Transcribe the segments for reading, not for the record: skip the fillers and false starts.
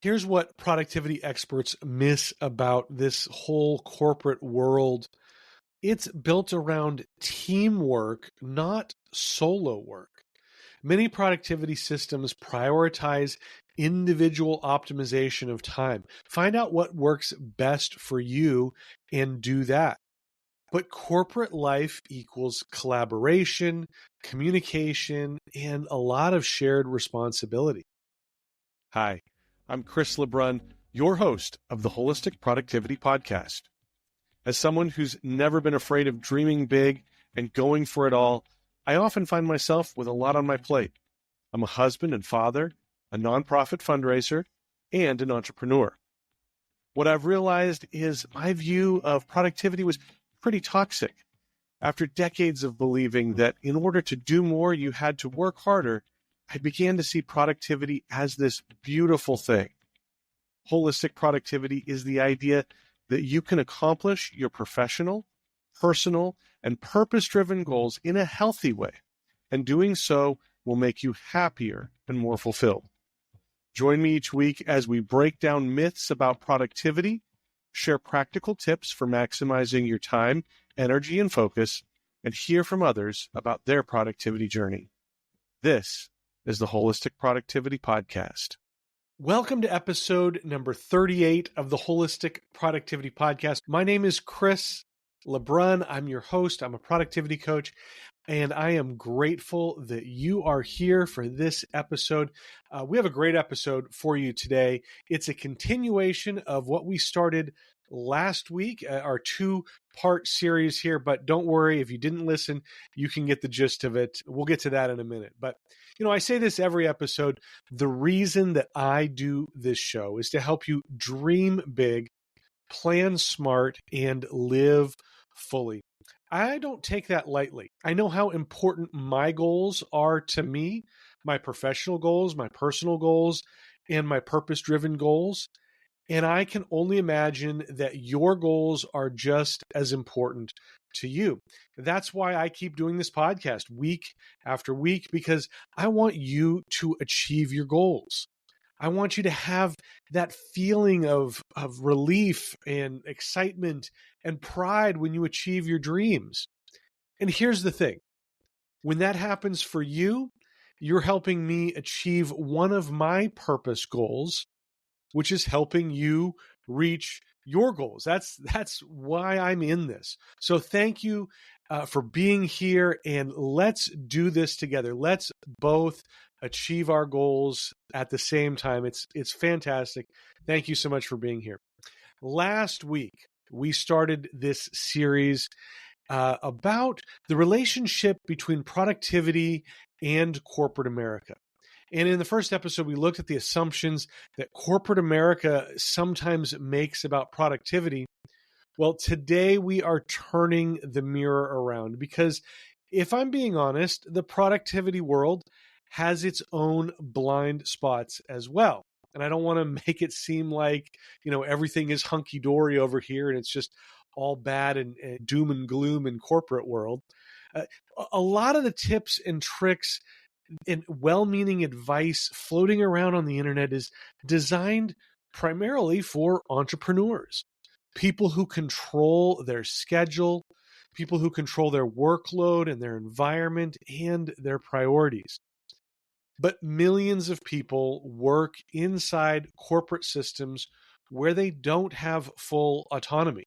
Here's what productivity experts miss about this whole corporate world. It's built around teamwork, not solo work. Many productivity systems prioritize individual optimization of time. Find out what works best for you and do that. But corporate life equals collaboration, communication, and a lot of shared responsibility. Hi, I'm Chris LeBrun, your host of the Wholistic Productivity Podcast. As someone who's never been afraid of dreaming big and going for it all, I often find myself with a lot on my plate. I'm a husband and father, a nonprofit fundraiser, and an entrepreneur. What I've realized is my view of productivity was pretty toxic. After decades of believing that in order to do more, you had to work harder, I began to see productivity as this beautiful thing. Holistic productivity is the idea that you can accomplish your professional, personal, and purpose-driven goals in a healthy way, and doing so will make you happier and more fulfilled. Join me each week as we break down myths about productivity, share practical tips for maximizing your time, energy, and focus, and hear from others about their productivity journey. This is the Wholistic Productivity Podcast. Welcome to episode number 38 of the Wholistic Productivity Podcast. My name is Chris LeBrun. I'm your host. I'm a productivity coach, and I am grateful that you are here for this episode. We have a great episode for you today. It's a continuation of what we started last week, our two-part series here, but don't worry, if you didn't listen, you can get the gist of it. We'll get to that in a minute. But, I say this every episode. The reason that I do this show is to help you dream big, plan smart, and live fully. I don't take that lightly. I know how important my goals are to me, my professional goals, my personal goals, and my purpose-driven goals. And I can only imagine that your goals are just as important to you. That's why I keep doing this podcast week after week, because I want you to achieve your goals. I want you to have that feeling of relief and excitement and pride when you achieve your dreams. And here's the thing. When that happens for you, you're helping me achieve one of my purpose goals, which is helping you reach your goals. That's why I'm in this. So thank you for being here, and let's do this together. Let's both achieve our goals at the same time. It's fantastic. Thank you so much for being here. Last week, we started this series about the relationship between productivity and corporate America. And in the first episode, we looked at the assumptions that corporate America sometimes makes about productivity. Well, today we are turning the mirror around, because if I'm being honest, the productivity world has its own blind spots as well. And I don't want to make it seem like, everything is hunky-dory over here and it's just all bad and doom and gloom in corporate world. A lot of the tips and tricks and well-meaning advice floating around on the internet is designed primarily for entrepreneurs, people who control their schedule, people who control their workload and their environment and their priorities. But millions of people work inside corporate systems where they don't have full autonomy.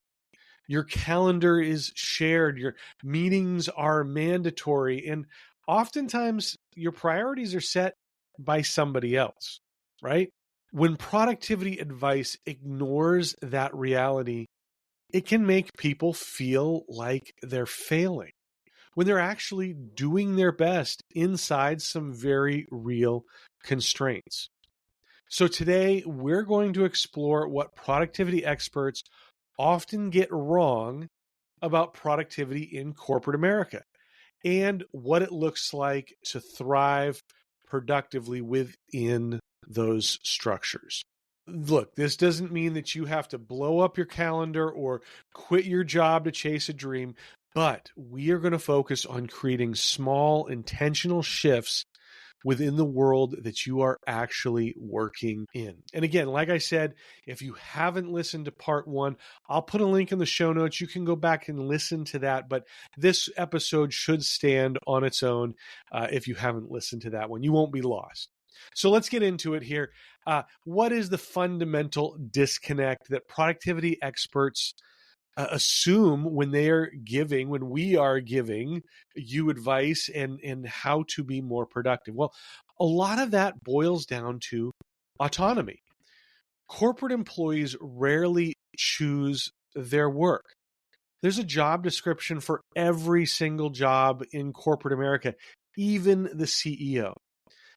Your calendar is shared, your meetings are mandatory, and oftentimes your priorities are set by somebody else, right? When productivity advice ignores that reality, it can make people feel like they're failing when they're actually doing their best inside some very real constraints. So today, we're going to explore what productivity experts often get wrong about productivity in corporate America, and what it looks like to thrive productively within those structures. Look, this doesn't mean that you have to blow up your calendar or quit your job to chase a dream, but we are going to focus on creating small, intentional shifts within the world that you are actually working in. And again, like I said, if you haven't listened to part 1, I'll put a link in the show notes. You can go back and listen to that, but this episode should stand on its own if you haven't listened to that one. You won't be lost. So let's get into it here. What is the fundamental disconnect that productivity experts assume when we are giving you advice and how to be more productive? Well, a lot of that boils down to autonomy. Corporate employees rarely choose their work. There's a job description for every single job in corporate America, even the CEO.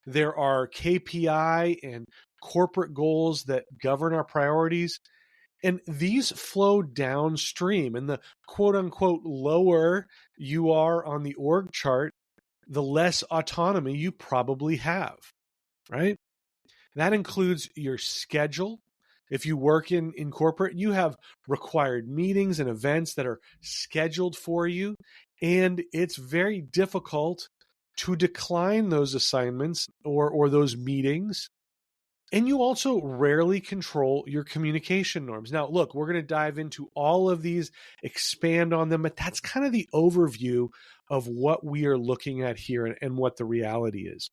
There are KPI and corporate goals that govern our priorities. And these flow downstream. And the quote unquote lower you are on the org chart, the less autonomy you probably have, right? That includes your schedule. If you work in corporate, you have required meetings and events that are scheduled for you. And it's very difficult to decline those assignments or those meetings. And you also rarely control your communication norms. Now, look, we're going to dive into all of these, expand on them, but that's kind of the overview of what we are looking at here and what the reality is.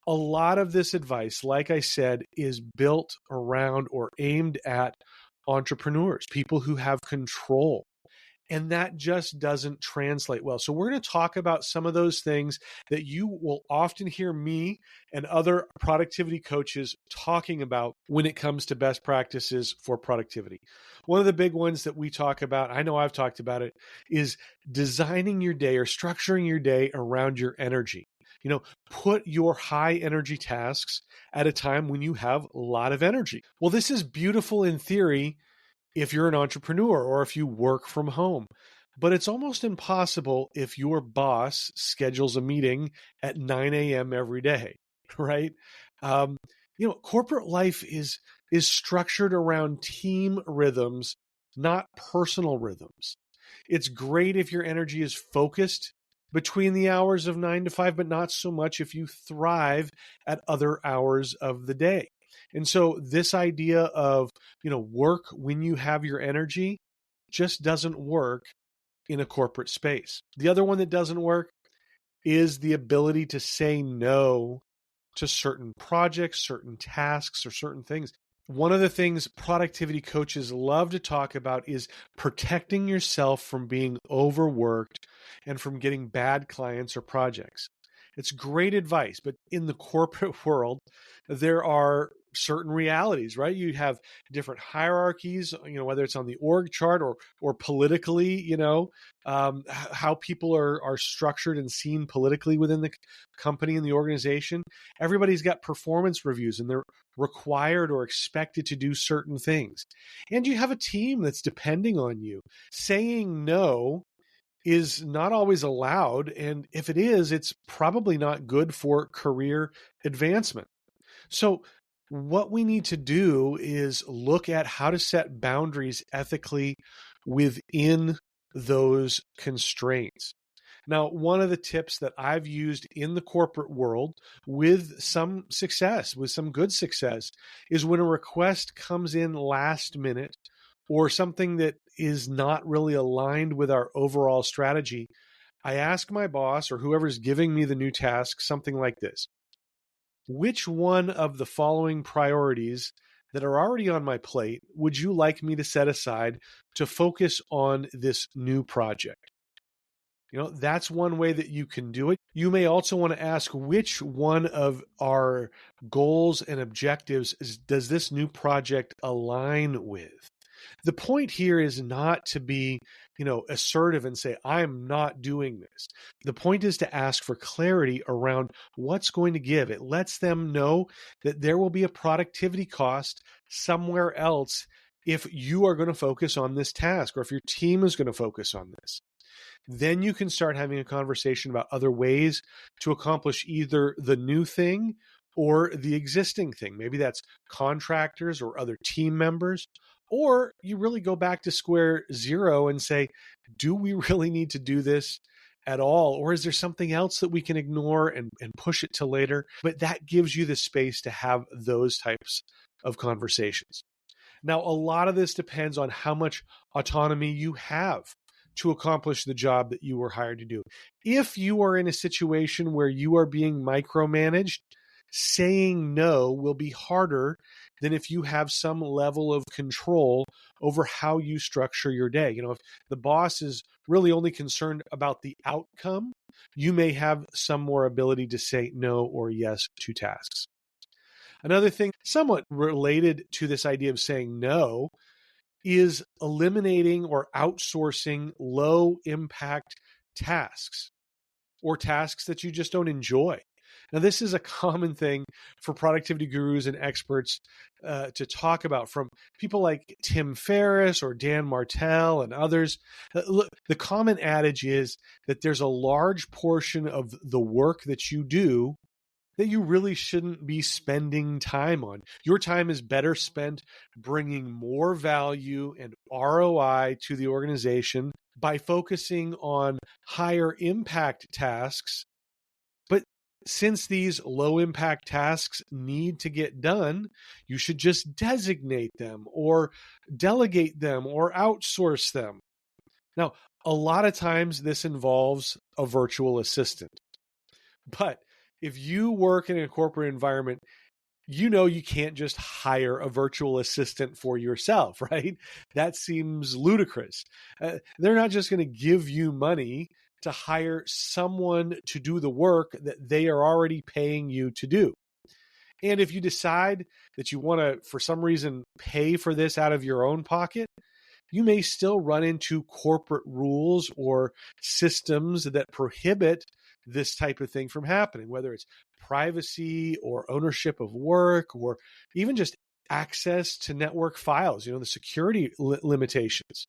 A lot of this advice, like I said, is built around or aimed at entrepreneurs, people who have control. And that just doesn't translate well. So we're going to talk about some of those things that you will often hear me and other productivity coaches talking about when it comes to best practices for productivity. One of the big ones that we talk about, I know I've talked about it, is designing your day or structuring your day around your energy. Put your high energy tasks at a time when you have a lot of energy. Well, this is beautiful in theory if you're an entrepreneur or if you work from home. But it's almost impossible if your boss schedules a meeting at 9 a.m. every day, right? Corporate life is structured around team rhythms, not personal rhythms. It's great if your energy is focused between the hours of 9 to 5, but not so much if you thrive at other hours of the day. And so this idea of, work when you have your energy just doesn't work in a corporate space. The other one that doesn't work is the ability to say no to certain projects, certain tasks, or certain things. One of the things productivity coaches love to talk about is protecting yourself from being overworked and from getting bad clients or projects. It's great advice, but in the corporate world, there are certain realities, right? You have different hierarchies, whether it's on the org chart or politically, how people are structured and seen politically within the company and the organization. Everybody's got performance reviews and they're required or expected to do certain things. And you have a team that's depending on you. Saying no is not always allowed. And if it is, it's probably not good for career advancement. So what we need to do is look at how to set boundaries ethically within those constraints. Now, one of the tips that I've used in the corporate world with some success, with some good success, is when a request comes in last minute or something that is not really aligned with our overall strategy, I ask my boss or whoever's giving me the new task something like this: which one of the following priorities that are already on my plate would you like me to set aside to focus on this new project? That's one way that you can do it. You may also want to ask, which one of our goals and objectives does this new project align with? The point here is not to be, assertive and say, I'm not doing this. The point is to ask for clarity around what's going to give. It lets them know that there will be a productivity cost somewhere else if you are going to focus on this task or if your team is going to focus on this. Then you can start having a conversation about other ways to accomplish either the new thing or the existing thing. Maybe that's contractors or other team members. Or you really go back to square zero and say, do we really need to do this at all? Or is there something else that we can ignore and push it to later? But that gives you the space to have those types of conversations. Now, a lot of this depends on how much autonomy you have to accomplish the job that you were hired to do. If you are in a situation where you are being micromanaged, saying no will be harder than if you have some level of control over how you structure your day. If the boss is really only concerned about the outcome, you may have some more ability to say no or yes to tasks. Another thing somewhat related to this idea of saying no is eliminating or outsourcing low impact tasks or tasks that you just don't enjoy. Now, this is a common thing for productivity gurus and experts to talk about, from people like Tim Ferriss or Dan Martell and others. Look, the common adage is that there's a large portion of the work that you do that you really shouldn't be spending time on. Your time is better spent bringing more value and ROI to the organization by focusing on higher impact tasks. But since these low impact tasks need to get done, you should just designate them or delegate them or outsource them. Now, a lot of times this involves a virtual assistant. But if you work in a corporate environment, you can't just hire a virtual assistant for yourself, right? That seems ludicrous. They're not just going to give you money to hire someone to do the work that they are already paying you to do. And if you decide that you want to, for some reason, pay for this out of your own pocket, you may still run into corporate rules or systems that prohibit this type of thing from happening, whether it's privacy or ownership of work or even just access to network files, the security limitations.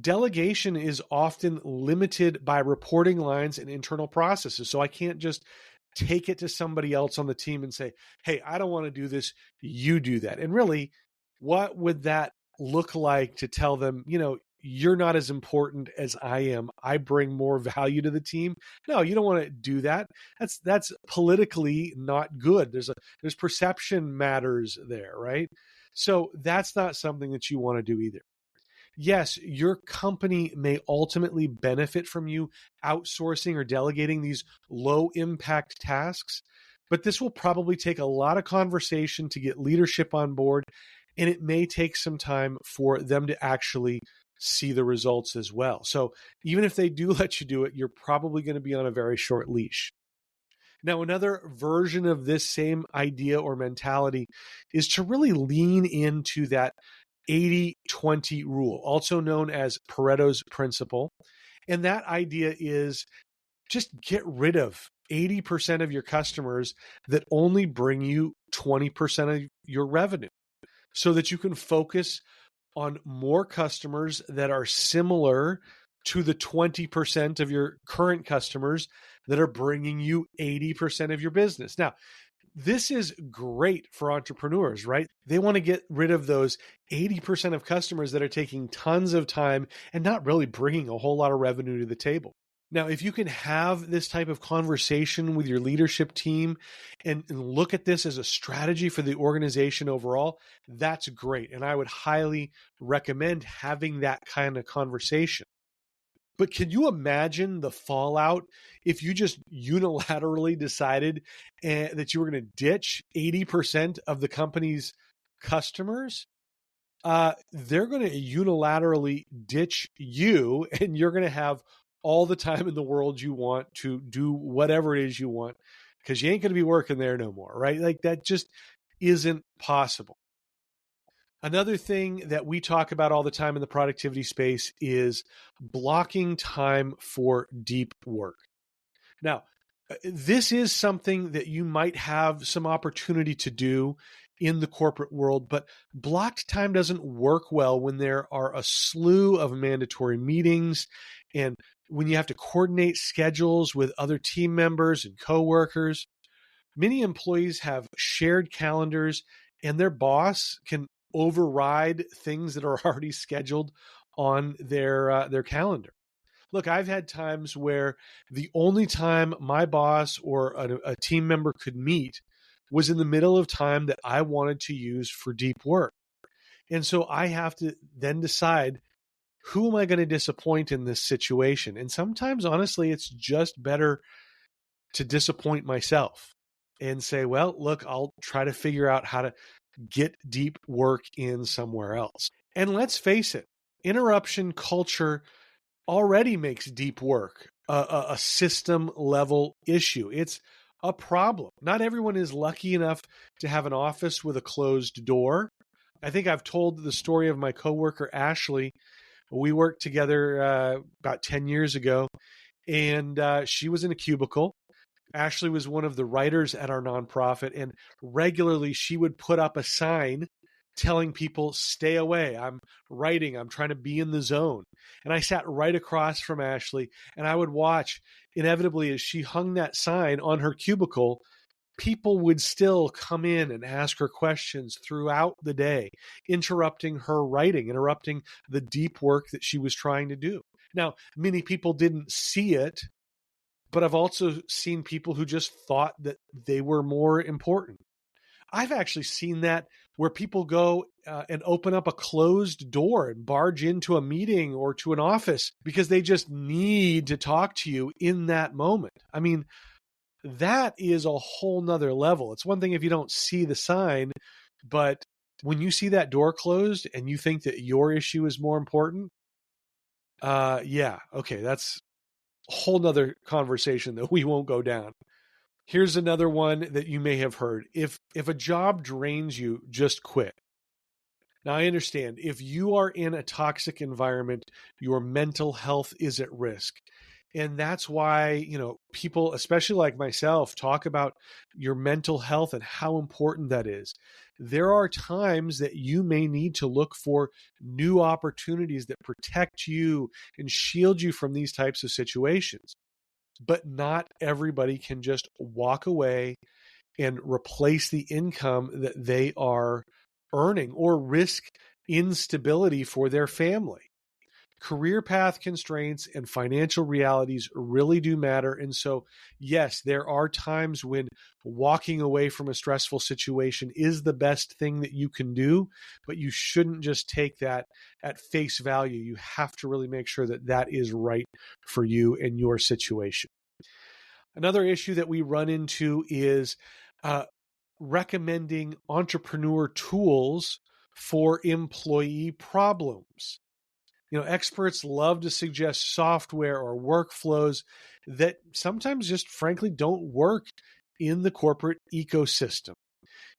Delegation is often limited by reporting lines and internal processes. So I can't just take it to somebody else on the team and say, hey, I don't want to do this, you do that. And really, what would that look like to tell them, you're not as important as I am. I bring more value to the team. No, you don't want to do that. That's politically not good. There's perception matters there, right? So that's not something that you want to do either. Yes, your company may ultimately benefit from you outsourcing or delegating these low impact tasks, but this will probably take a lot of conversation to get leadership on board, and it may take some time for them to actually see the results as well. So even if they do let you do it, you're probably going to be on a very short leash. Now, another version of this same idea or mentality is to really lean into that 80-20 rule, also known as Pareto's principle. And that idea is just get rid of 80% of your customers that only bring you 20% of your revenue so that you can focus on more customers that are similar to the 20% of your current customers that are bringing you 80% of your business. Now, this is great for entrepreneurs, right? They want to get rid of those 80% of customers that are taking tons of time and not really bringing a whole lot of revenue to the table. Now, if you can have this type of conversation with your leadership team and look at this as a strategy for the organization overall, that's great. And I would highly recommend having that kind of conversation. But can you imagine the fallout if you just unilaterally decided that you were going to ditch 80% of the company's customers? They're going to unilaterally ditch you, and you're going to have all the time in the world you want to do whatever it is you want because you ain't going to be working there no more, right? Like that just isn't possible. Another thing that we talk about all the time in the productivity space is blocking time for deep work. Now, this is something that you might have some opportunity to do in the corporate world, but blocked time doesn't work well when there are a slew of mandatory meetings and when you have to coordinate schedules with other team members and coworkers. Many employees have shared calendars and their boss can override things that are already scheduled on their calendar. Look, I've had times where the only time my boss or a team member could meet was in the middle of time that I wanted to use for deep work. And so I have to then decide, who am I going to disappoint in this situation? And sometimes, honestly, it's just better to disappoint myself and say, well, look, I'll try to figure out how to get deep work in somewhere else. And let's face it, interruption culture already makes deep work a system level issue. It's a problem. Not everyone is lucky enough to have an office with a closed door. I think I've told the story of my coworker, Ashley. We worked together about 10 years ago, and she was in a cubicle. Ashley was one of the writers at our nonprofit, and regularly she would put up a sign telling people, stay away. I'm writing. I'm trying to be in the zone. And I sat right across from Ashley, and I would watch. Inevitably, as she hung that sign on her cubicle, people would still come in and ask her questions throughout the day, interrupting her writing, interrupting the deep work that she was trying to do. Now, many people didn't see it, but I've also seen people who just thought that they were more important. I've actually seen that where people go and open up a closed door and barge into a meeting or to an office because they just need to talk to you in that moment. I mean, that is a whole nother level. It's one thing if you don't see the sign, but when you see that door closed and you think that your issue is more important, okay, that's a whole nother conversation that we won't go down. Here's another one that you may have heard. If a job drains you, just quit. Now, I understand if you are in a toxic environment, your mental health is at risk. And that's why, people, especially like myself, talk about your mental health and how important that is. There are times that you may need to look for new opportunities that protect you and shield you from these types of situations. But not everybody can just walk away and replace the income that they are earning or risk instability for their family. Career path constraints and financial realities really do matter. And so, yes, there are times when walking away from a stressful situation is the best thing that you can do, but you shouldn't just take that at face value. You have to really make sure that that is right for you and your situation. Another issue that we run into is recommending entrepreneur tools for employee problems. Experts love to suggest software or workflows that sometimes just frankly don't work in the corporate ecosystem.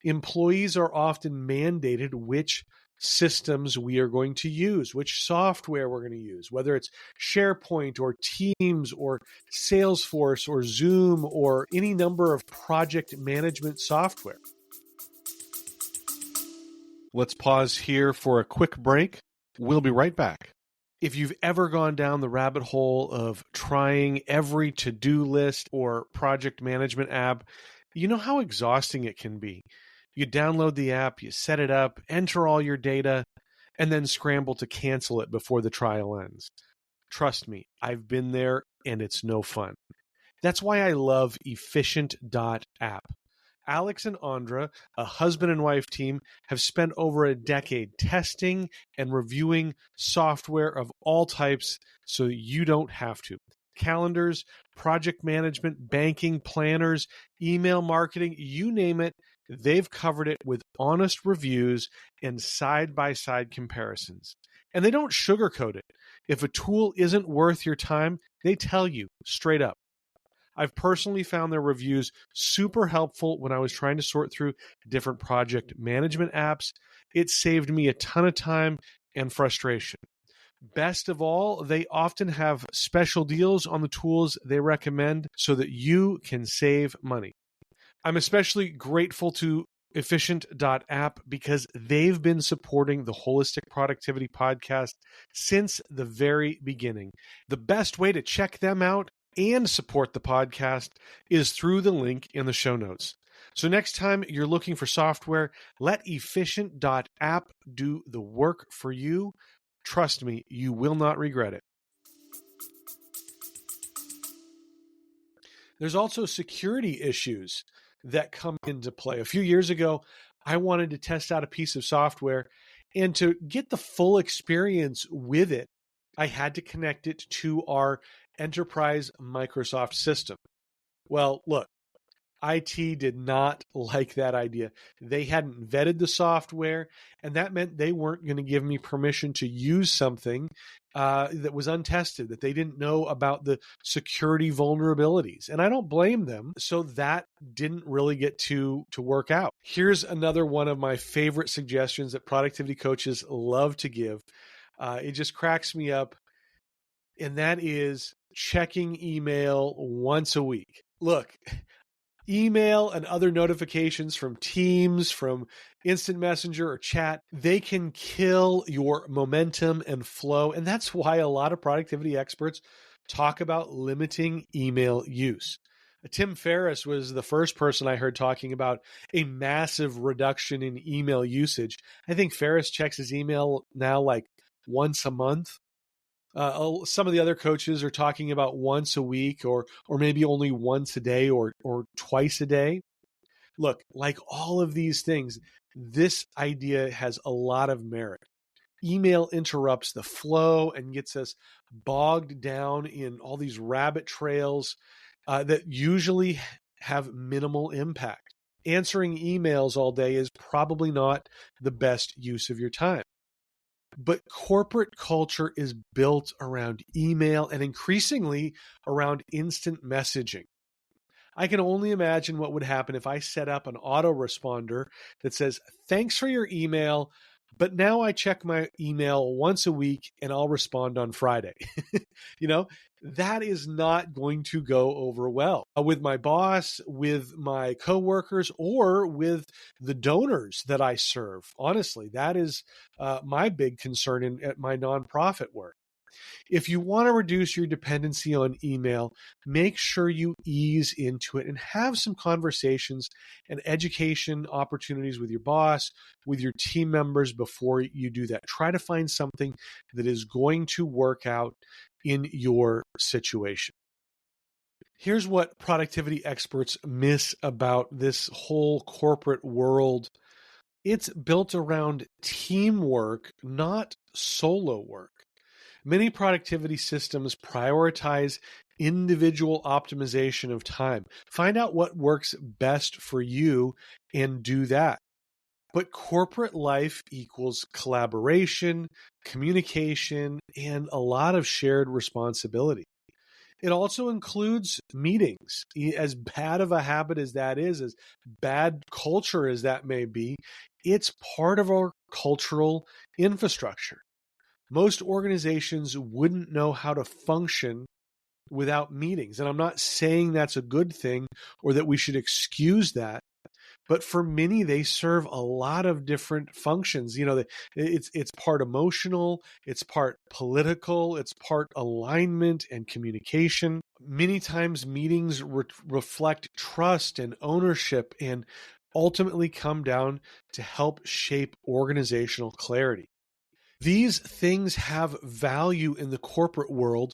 Employees are often mandated which systems we are going to use, which software we're going to use, whether it's SharePoint or Teams or Salesforce or Zoom or any number of project management software. Let's pause here for a quick break. We'll be right back. If you've ever gone down the rabbit hole of trying every to-do list or project management app, you know how exhausting it can be. You download the app, you set it up, enter all your data, and then scramble to cancel it before the trial ends. Trust me, I've been there and it's no fun. That's why I love Efficient.app. Alex and Andra, a husband and wife team, have spent over a decade testing and reviewing software of all types so you don't have to. Calendars, project management, banking, planners, email marketing, you name it, they've covered it with honest reviews and side-by-side comparisons. And they don't sugarcoat it. If a tool isn't worth your time, they tell you straight up. I've personally found their reviews super helpful when I was trying to sort through different project management apps. It saved me a ton of time and frustration. Best of all, they often have special deals on the tools they recommend so that you can save money. I'm especially grateful to Efficient.app because they've been supporting the Wholistic Productivity Podcast since the very beginning. The best way to check them out and support the podcast is through the link in the show notes. So next time you're looking for software, let Efficient.app do the work for you. Trust me, you will not regret it. There's also security issues that come into play. A few years ago, I wanted to test out a piece of software, and to get the full experience with it, I had to connect it to our enterprise Microsoft system. Well, look, IT did not like that idea. They hadn't vetted the software, and that meant they weren't going to give me permission to use something that was untested, that they didn't know about the security vulnerabilities. And I don't blame them. So that didn't really get to work out. Here's another one of my favorite suggestions that productivity coaches love to give. It just cracks me up, and that is checking email once a week. Look, email and other notifications from Teams, from instant messenger or chat, they can kill your momentum and flow. And that's why a lot of productivity experts talk about limiting email use. Tim Ferriss was the first person I heard talking about a massive reduction in email usage. I think Ferriss checks his email now like once a month. Some of the other coaches are talking about once a week, or maybe only once a day, or twice a day. Look, like all of these things, this idea has a lot of merit. Email interrupts the flow and gets us bogged down in all these rabbit trails that usually have minimal impact. Answering emails all day is probably not the best use of your time. But corporate culture is built around email and increasingly around instant messaging. I can only imagine what would happen if I set up an autoresponder that says, "Thanks for your email, but now I check my email once a week and I'll respond on Friday." You know, that is not going to go over well with my boss, with my coworkers, or with the donors that I serve. Honestly, that is my big concern at my nonprofit work. If you want to reduce your dependency on email, make sure you ease into it and have some conversations and education opportunities with your boss, with your team members before you do that. Try to find something that is going to work out in your situation. Here's what productivity experts miss about this whole corporate world. It's built around teamwork, not solo work. Many productivity systems prioritize individual optimization of time. Find out what works best for you and do that. But corporate life equals collaboration, communication, and a lot of shared responsibility. It also includes meetings. As bad of a habit as that is, as bad culture as that may be, it's part of our cultural infrastructure. Most organizations wouldn't know how to function without meetings. And I'm not saying that's a good thing or that we should excuse that. But for many, they serve a lot of different functions. You know, it's part emotional, it's part political, it's part alignment and communication. Many times meetings reflect trust and ownership and ultimately come down to help shape organizational clarity. These things have value in the corporate world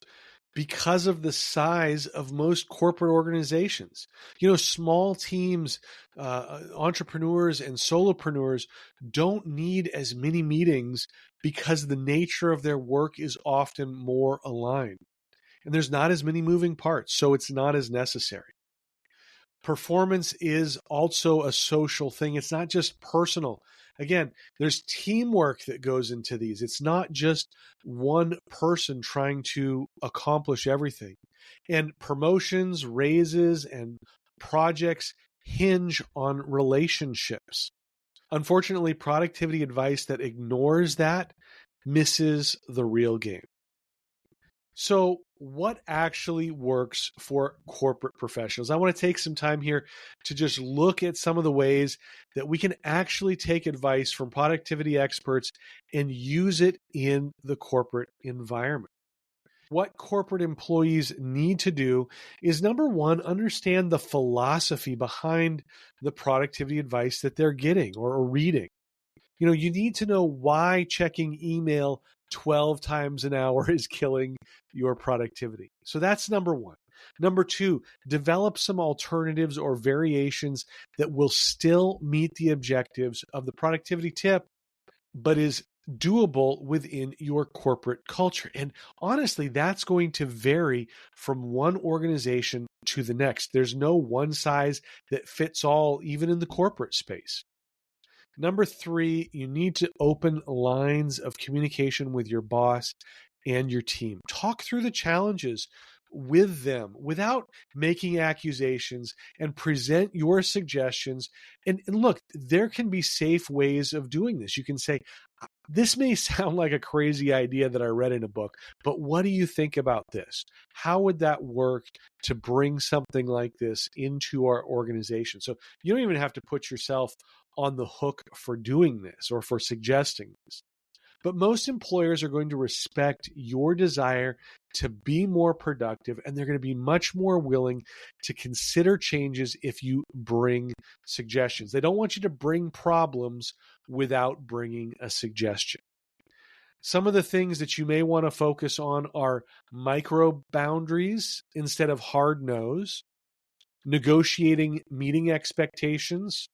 because of the size of most corporate organizations. You know, small teams, entrepreneurs and solopreneurs don't need as many meetings because the nature of their work is often more aligned. And there's not as many moving parts, so it's not as necessary. Performance is also a social thing. It's not just personal. Again, there's teamwork that goes into these. It's not just one person trying to accomplish everything. And promotions, raises, and projects hinge on relationships. Unfortunately, productivity advice that ignores that misses the real game. So, what actually works for corporate professionals? I want to take some time here to just look at some of the ways that we can actually take advice from productivity experts and use it in the corporate environment. What corporate employees need to do is, number one, understand the philosophy behind the productivity advice that they're getting or reading. You know, you need to know why checking email 12 times an hour is killing your productivity. So that's number one. Number two, develop some alternatives or variations that will still meet the objectives of the productivity tip, but is doable within your corporate culture. And honestly, that's going to vary from one organization to the next. There's no one size that fits all, even in the corporate space. Number three, you need to open lines of communication with your boss and your team. Talk through the challenges with them without making accusations, and present your suggestions. And look, there can be safe ways of doing this. You can say, this may sound like a crazy idea that I read in a book, but what do you think about this? How would that work to bring something like this into our organization? So you don't even have to put yourself on the hook for doing this or for suggesting this. But most employers are going to respect your desire to be more productive, and they're going to be much more willing to consider changes if you bring suggestions. They don't want you to bring problems without bringing a suggestion. Some of the things that you may want to focus on are micro boundaries instead of hard no's, negotiating meeting expectations.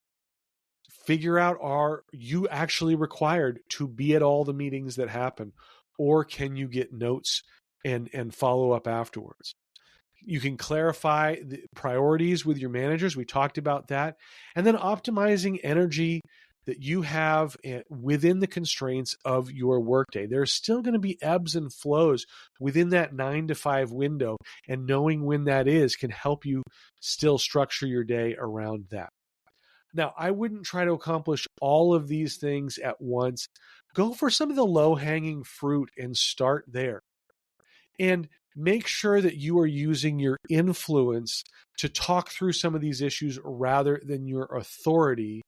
Figure out, are you actually required to be at all the meetings that happen, or can you get notes and follow up afterwards? You can clarify the priorities with your managers. We talked about that. And then optimizing energy that you have within the constraints of your workday. There's still going to be ebbs and flows within that 9 to 5 window, and knowing when that is can help you still structure your day around that. Now, I wouldn't try to accomplish all of these things at once. Go for some of the low-hanging fruit and start there. And make sure that you are using your influence to talk through some of these issues rather than your authority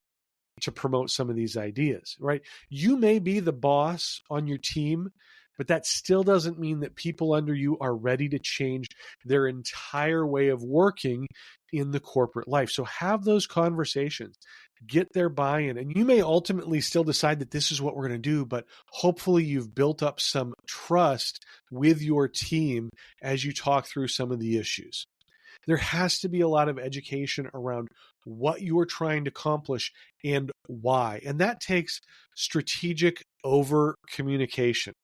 to promote some of these ideas, right? You may be the boss on your team, but that still doesn't mean that people under you are ready to change their entire way of working in the corporate life. So have those conversations, get their buy-in, and you may ultimately still decide that this is what we're going to do, but hopefully you've built up some trust with your team as you talk through some of the issues. There has to be a lot of education around what you're trying to accomplish and why. And that takes strategic over communication.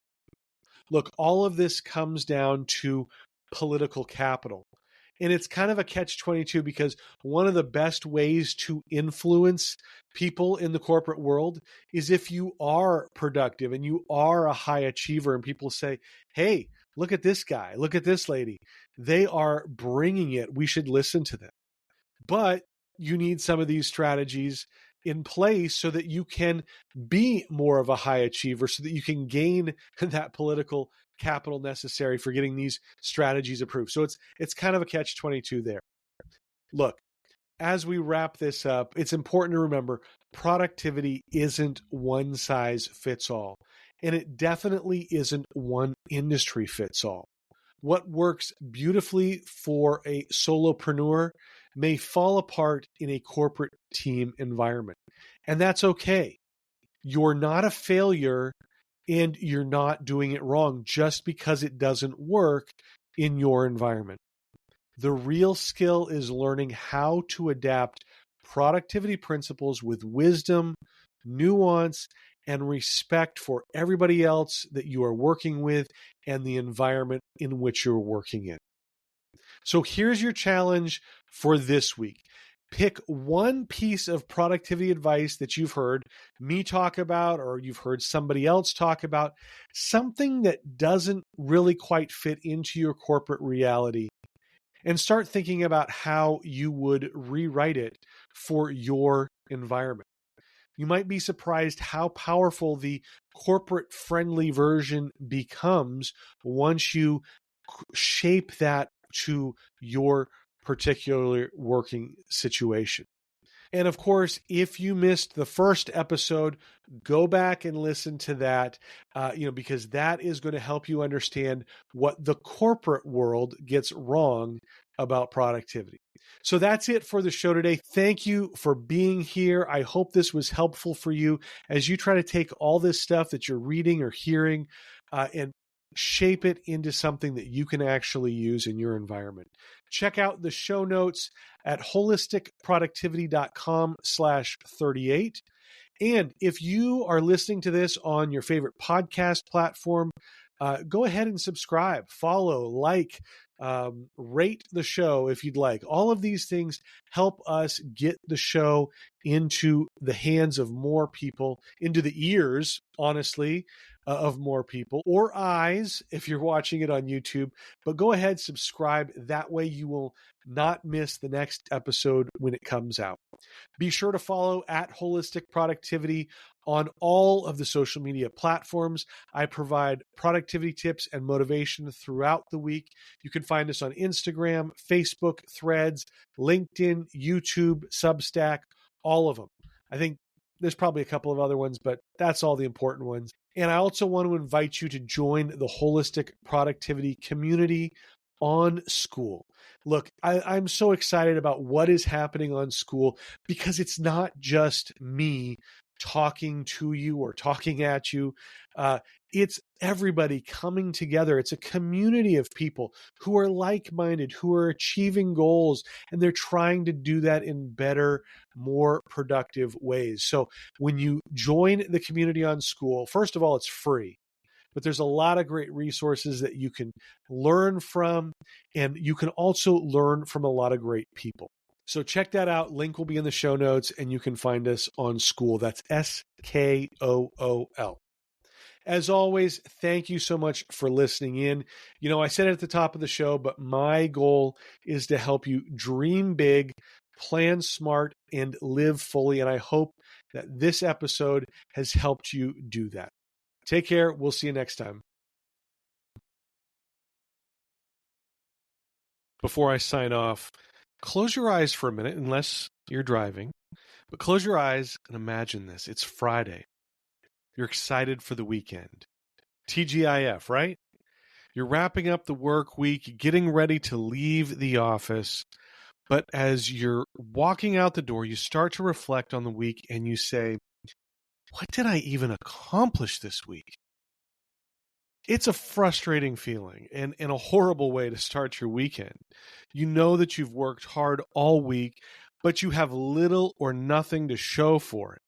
Look, all of this comes down to political capital. And it's kind of a catch-22, because one of the best ways to influence people in the corporate world is if you are productive and you are a high achiever, and people say, hey, look at this guy, look at this lady. They are bringing it. We should listen to them. But you need some of these strategies in place so that you can be more of a high achiever, so that you can gain that political capital necessary for getting these strategies approved. So it's kind of a catch-22 there. Look, as we wrap this up, it's important to remember productivity isn't one size fits all, and it definitely isn't one industry fits all. What works beautifully for a solopreneur may fall apart in a corporate team environment. And that's okay. You're not a failure, and you're not doing it wrong just because it doesn't work in your environment. The real skill is learning how to adapt productivity principles with wisdom, nuance, and respect for everybody else that you are working with and the environment in which you're working in. So here's your challenge for this week. Pick one piece of productivity advice that you've heard me talk about, or you've heard somebody else talk about, something that doesn't really quite fit into your corporate reality, and start thinking about how you would rewrite it for your environment. You might be surprised how powerful the corporate-friendly version becomes once you shape that to your particular working situation. And of course, if you missed the first episode, go back and listen to that, because that is going to help you understand what the corporate world gets wrong about productivity. So that's it for the show today. Thank you for being here. I hope this was helpful for you as you try to take all this stuff that you're reading or hearing and shape it into something that you can actually use in your environment. Check out the show notes at holisticproductivity.com/38. And if you are listening to this on your favorite podcast platform, go ahead and subscribe, follow, like, rate the show if you'd like. All of these things help us get the show into the hands of more people, into the ears, honestly, of more people, or eyes if you're watching it on YouTube. But go ahead, subscribe. That way you will not miss the next episode when it comes out. Be sure to follow at Wholistic Productivity on all of the social media platforms. I provide productivity tips and motivation throughout the week. You can find us on Instagram, Facebook, Threads, LinkedIn, YouTube, Substack, all of them. I think there's probably a couple of other ones, but that's all the important ones. And I also want to invite you to join the Holistic Productivity community on School. Look, I'm so excited about what is happening on School because it's not just me talking to you or talking at you. It's everybody coming together. It's a community of people who are like-minded, who are achieving goals, and they're trying to do that in better, more productive ways. So when you join the community on School, first of all, it's free. But there's a lot of great resources that you can learn from, and you can also learn from a lot of great people. So check that out. Link will be in the show notes, and you can find us on School. That's SKOOL. As always, thank you so much for listening in. You know, I said it at the top of the show, but my goal is to help you dream big, plan smart, and live fully. And I hope that this episode has helped you do that. Take care. We'll see you next time. Before I sign off, close your eyes for a minute, unless you're driving. But close your eyes and imagine this. It's Friday. You're excited for the weekend. TGIF, right? You're wrapping up the work week, getting ready to leave the office. But as you're walking out the door, you start to reflect on the week and you say, what did I even accomplish this week? It's a frustrating feeling and a horrible way to start your weekend. You know that you've worked hard all week, but you have little or nothing to show for it.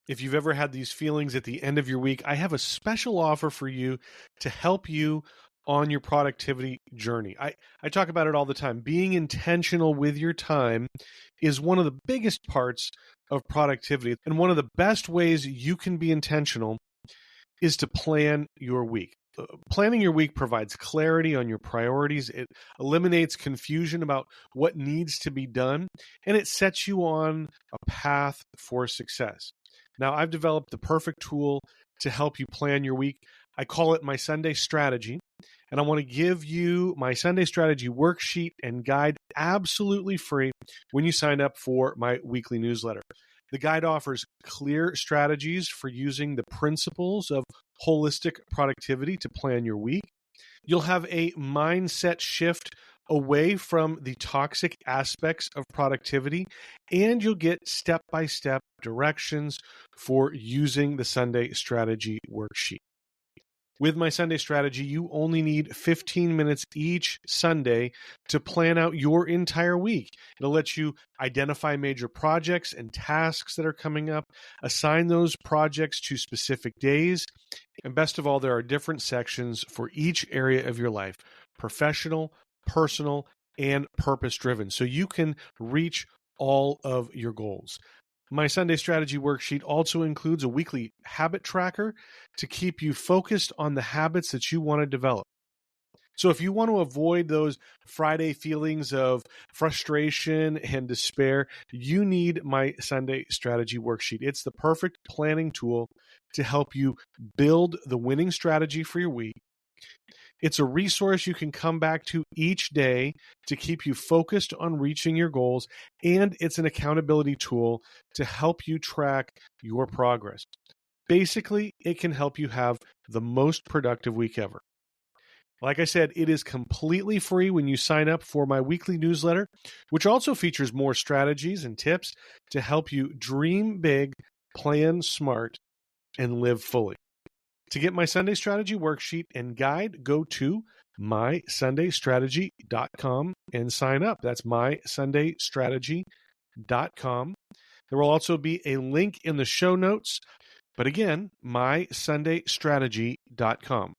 If you've ever had these feelings at the end of your week, I have a special offer for you to help you on your productivity journey. I talk about it all the time. Being intentional with your time is one of the biggest parts of productivity. And one of the best ways you can be intentional is to plan your week. Planning your week provides clarity on your priorities. It eliminates confusion about what needs to be done, and it sets you on a path for success. Now, I've developed the perfect tool to help you plan your week. I call it my Sunday strategy, and I want to give you my Sunday strategy worksheet and guide absolutely free when you sign up for my weekly newsletter. The guide offers clear strategies for using the principles of holistic productivity to plan your week. You'll have a mindset shift away from the toxic aspects of productivity, and you'll get step-by-step directions for using the Sunday strategy worksheet. With my Sunday strategy, you only need 15 minutes each Sunday to plan out your entire week. It'll let you identify major projects and tasks that are coming up, assign those projects to specific days, and best of all, there are different sections for each area of your life: professional, personal, and purpose-driven, so you can reach all of your goals. My Sunday strategy worksheet also includes a weekly habit tracker to keep you focused on the habits that you want to develop. So if you want to avoid those Friday feelings of frustration and despair, you need my Sunday strategy worksheet. It's the perfect planning tool to help you build the winning strategy for your week. It's a resource you can come back to each day to keep you focused on reaching your goals, and it's an accountability tool to help you track your progress. Basically, it can help you have the most productive week ever. Like I said, it is completely free when you sign up for my weekly newsletter, which also features more strategies and tips to help you dream big, plan smart, and live fully. To get my Sunday strategy worksheet and guide, go to mysundaystrategy.com and sign up. That's mysundaystrategy.com. There will also be a link in the show notes. But again, mysundaystrategy.com.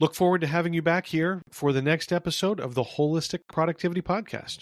Look forward to having you back here for the next episode of the Wholistic Productivity Podcast.